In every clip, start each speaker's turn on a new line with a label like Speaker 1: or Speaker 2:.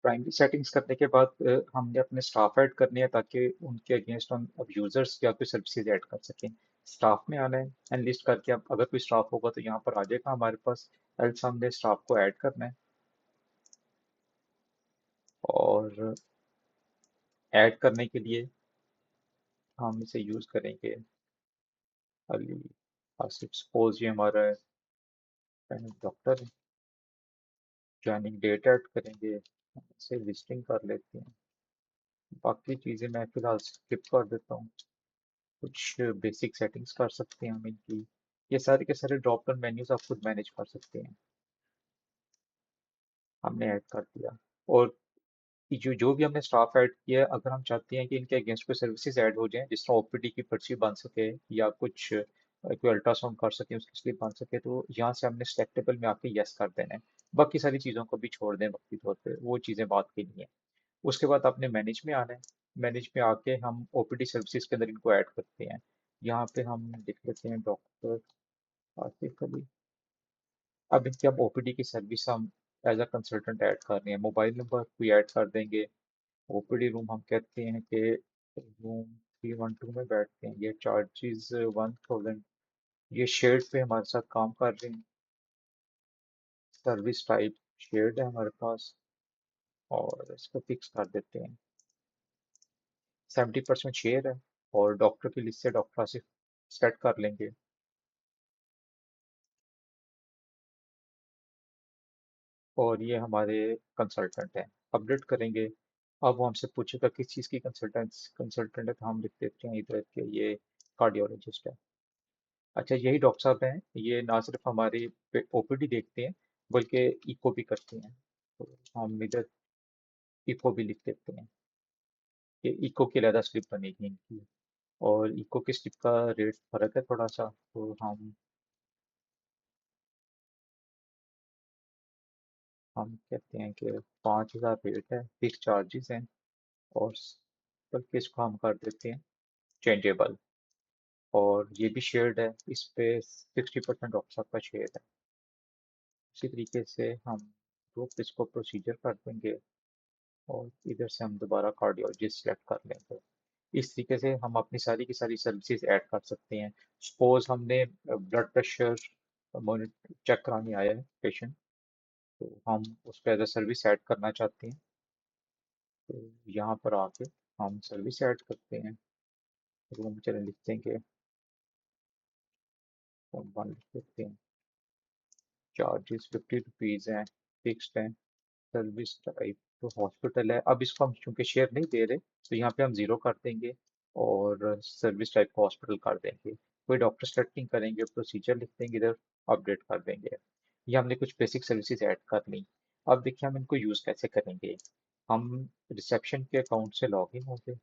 Speaker 1: Primary settings करने के बाद हमने अपने स्टाफ ऐड करने हैं ताकि उनके अगेंस्ट हम अब यूजर्स या कोई सर्विसेज ऐड कर सकें। स्टाफ में आना है, एनलिस्ट करके अब अगर कोई स्टाफ होगा तो यहाँ पर आ जाएगा हमारे पास। एल्स हमने स्टाफ को ऐड करना है और ऐड करने के लिए हम इसे यूज करेंगे अली आसिफ। सपोज ये हमारा डॉक्टर है। ज्वाइनिंग डेट ऐड करेंगे, इसे लिस्टिंग कर लेते हैं। बाकी चीज़ें मैं फिलहाल स्किप कर देता हूँ। कुछ बेसिक सेटिंग्स कर सकते हैं हम इनकी। ये सारे के सारे ड्रॉप डाउन मेन्यूज आप खुद मैनेज कर सकते हैं। हमने ऐड कर दिया। और जो जो भी हमने स्टाफ ऐड किया है, अगर हम चाहते हैं कि इनके अगेंस्ट कोई सर्विसेज ऐड हो जाएं जिस तरह ओपीडी की पर्ची बन सके या कुछ कोई अल्ट्रासाउंड कर सके उसकी स्लिप बन सके, तो यहाँ से हमने सेलेक्टेबल में आके यस कर देना है। बाकी सारी चीज़ों को भी छोड़ दें वक्ती तौर पे, वो चीज़ें बात की नहीं है। उसके बाद आपने मैनेज में आना है। मैनेज में आके हम ओपीडी सर्विसेज के अंदर इनको ऐड करते हैं। यहाँ पे हम लिख लेते हैं डॉक्टर आसिफ अली। अब इनकी अब ओपीडी की सर्विस हम एज अ कंसल्टेंट ऐड कर रहे हैं। मोबाइल नंबर कोई ऐड कर देंगे। ओपीडी रूम हम कहते हैं कि रूम 312 में बैठते हैं। ये चार्जेस 1000। ये शेड पे हमारे साथ काम कर रहे हैं। सर्विस टाइप शेड है हमारे पास और इसको फिक्स कर देते हैं। 70% शेयर है और डॉक्टर की लिस्ट से डॉक्टर आसिफ सेट कर लेंगे। और ये हमारे कंसल्टेंट हैं। अपडेट करेंगे। अब वो हमसे पूछेगा किस चीज़ की कंसल्टेंट है, तो हम लिख देते हैं इधर के ये कार्डियोलॉजिस्ट है। अच्छा, यही डॉक्टर साहब हैं। ये ना सिर्फ हमारी ओपीडी देखते हैं बल्कि इको भी करते हैं। तो हम इधर इको भी लिख देते हैं कि इको की अलहदा स्लिप बनेगी इनकी। और इको की स्लिप का रेट फर्क है थोड़ा सा, तो हम कहते हैं कि 5000 रेट है, फिक्स चार्जेस हैं। और बल्कि इसको हम कर देते हैं चेंजेबल। और ये भी शेयर्ड है, इस पे 60% डॉक्टर साहब का शेयर है। उसी तरीके से हम ग्रुप इसको प्रोसीजर कर देंगे और इधर से हम दोबारा कार्डियोलॉजिस्ट सेलेक्ट कर लेंगे। इस तरीके से हम अपनी सारी की सारी सर्विसेज ऐड कर सकते हैं। सपोज हमने ब्लड प्रेशर चेक कराने आया है पेशेंट, तो हम उस पर एज अ सर्विस ऐड करना चाहते हैं। तो यहाँ पर आके हम सर्विस ऐड करते हैं। रूम चले लिखते हैं कि 1 लिख देते हैं। चार्जेस 50 रुपीज़ हैं, फिक्स्ड हैं। सर्विस टाइप तो हॉस्पिटल है। अब इसको हम चूंकि शेयर नहीं दे रहे तो यहाँ पे हम जीरो कर देंगे और सर्विस टाइप को हॉस्पिटल कर देंगे। कोई डॉक्टर सेलेक्टिंग करेंगे, प्रोसीजर लिख देंगे इधर, अपडेट कर देंगे। ये हमने कुछ बेसिक सर्विसेज ऐड कर ली। अब देखिए हम इनको यूज़ कैसे करेंगे। हम रिसेप्शन के अकाउंट से लॉग इन होंगे।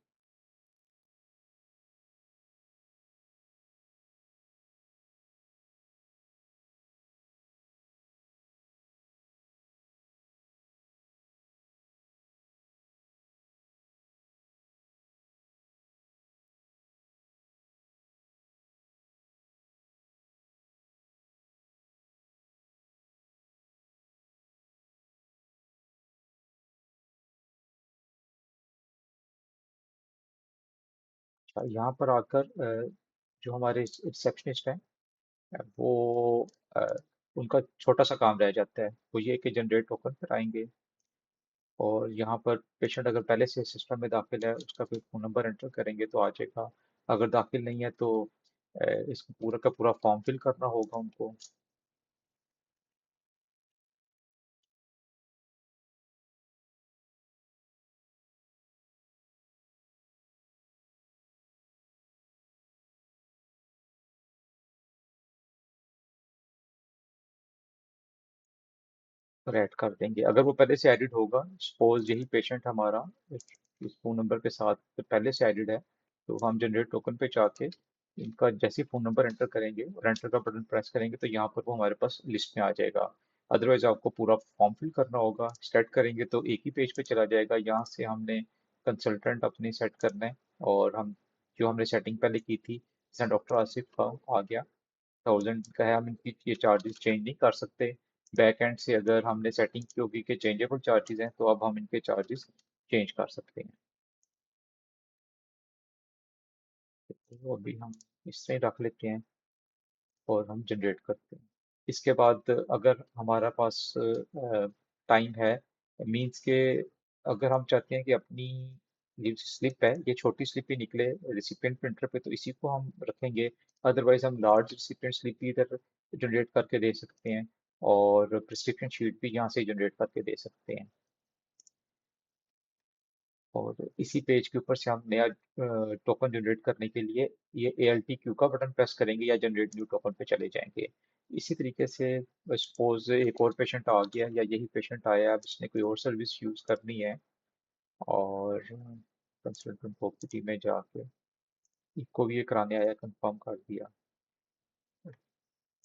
Speaker 1: अच्छा, यहाँ पर आकर जो हमारे रिसेप्शनिस्ट हैं वो अ, उनका छोटा सा काम रह जाता है। वो ये कि जनरेट टोकन पर आएंगे और यहाँ पर पेशेंट अगर पहले से सिस्टम में दाखिल है उसका कोई फ़ोन नंबर एंटर करेंगे तो आ जाएगा। अगर दाखिल नहीं है तो इसको पूरा का पूरा फॉर्म फिल करना होगा उनको। और ऐड कर देंगे अगर वो पहले से एडिड होगा। सपोज यही पेशेंट हमारा इस फ़ोन नंबर के साथ पहले से एडिड है, तो हम जनरेट टोकन पे जाके इनका जैसे ही फ़ोन नंबर एंटर करेंगे और एंटर का बटन प्रेस करेंगे तो यहाँ पर वो हमारे पास लिस्ट में आ जाएगा। अदरवाइज आपको पूरा फॉर्म फिल करना होगा। स्टार्ट करेंगे तो एक ही पेज पे चला जाएगा। यहाँ से हमने कंसल्टेंट अपनी सेट करना है और हम जो हमने सेटिंग पहले की थी, जैसे डॉक्टर आसिफ का आ गया 1000 का है, हम इनकी ये चार्जेस चेंज नहीं कर सकते। बैक एंड से अगर हमने सेटिंग की होगी कि चेंजेबल चार्जेस हैं, तो अब हम इनके चार्जेस चेंज कर सकते हैं। तो अभी हम इस तरह ही रख लेते हैं और हम जनरेट करते हैं। इसके बाद अगर हमारा पास टाइम है, मींस के अगर हम चाहते हैं कि अपनी ये स्लिप है ये छोटी स्लिप ही निकले रिसिपिएंट प्रिंटर पे, तो इसी को हम रखेंगे। अदरवाइज हम लार्ज रिसिपिएंट स्लिप भी इधर जनरेट करके दे सकते हैं, और प्रिस्क्रिप्शन शीट भी यहाँ से जनरेट करके दे सकते हैं। और इसी पेज के ऊपर से हम नया टोकन जनरेट करने के लिए ये ALTQ का बटन प्रेस करेंगे या जनरेट न्यू टोकन पे चले जाएंगे। इसी तरीके से सपोज एक और पेशेंट आ गया या यही पेशेंट आया, अब इसने कोई और सर्विस यूज़ करनी है, और कंसल्टेंट ओपीडी में जाके इसको भी ये कराने आया, कंफर्म कर दिया।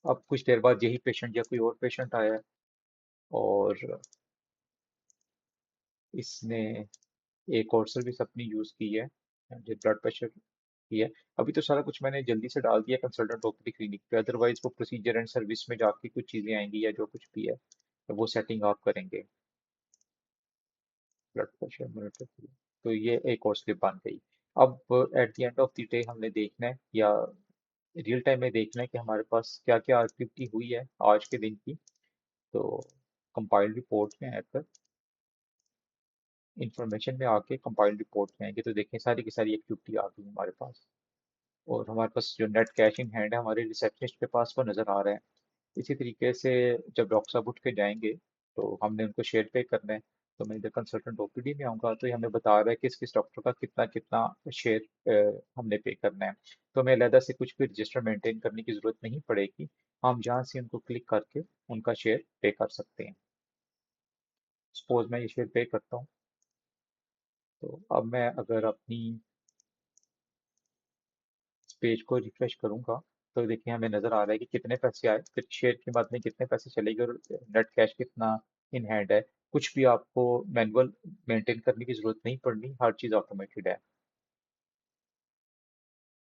Speaker 1: अब कुछ देर बाद यही पेशेंट या कोई और पेशेंट आया, और इसने एक और सर्विस अपनी यूज़ की है, जो ब्लड प्रेशर की है। अभी तो सारा कुछ मैंने जल्दी से डाल दिया कंसल्टेंट ओपीडी क्लिनिक पे, अदरवाइज वो प्रोसीजर एंड सर्विस में जाके कुछ चीज़ें आएंगी या जो कुछ भी है तो वो सेटिंग आप करेंगे ब्लड प्रेशर मॉनिटर के लिए। तो ये एक और स्लिप बन गई। अब at the end of the day हमने देखना है या रियल टाइम में देखना है कि हमारे पास क्या क्या एक्टिविटी हुई है आज के दिन की। तो कंपाइल्ड रिपोर्ट में आकर इंफॉर्मेशन में आके कंपाइल्ड रिपोर्ट में आएंगे, तो देखें सारी की सारी एक्टिविटी आ गई हमारे पास। और हमारे पास जो नेट कैश इन हैंड है हमारे रिसेप्शनिस्ट के पास वो नज़र आ रहा है। इसी तरीके से जब डॉक्टर साहब उठ के जाएंगे तो हमने उनको शेयर पे करना है। तो मैं इधर कंसल्टेंट ओपीडी में आऊँगा तो ये हमें बता रहा है कि किस किस डॉक्टर का कितना कितना शेयर हमने पे करना है। तो हमें अलहदा से कुछ भी रजिस्टर मेंटेन करने की ज़रूरत नहीं पड़ेगी, हम जहाँ से उनको क्लिक करके उनका शेयर पे कर सकते हैं। सपोज मैं ये शेयर पे करता हूँ, तो अब मैं अगर अपनी इस पेज को रिफ्रेश करूंगा तो देखिए हमें नज़र आ रहा है कि कितने पैसे आए, फिर शेयर के बाद में कितने पैसे चले गए, और नेट कैश कितना इन हैंड है। कुछ भी आपको मैनुअल मेंटेन करने की ज़रूरत नहीं पड़नी, हर चीज़ ऑटोमेटेड है।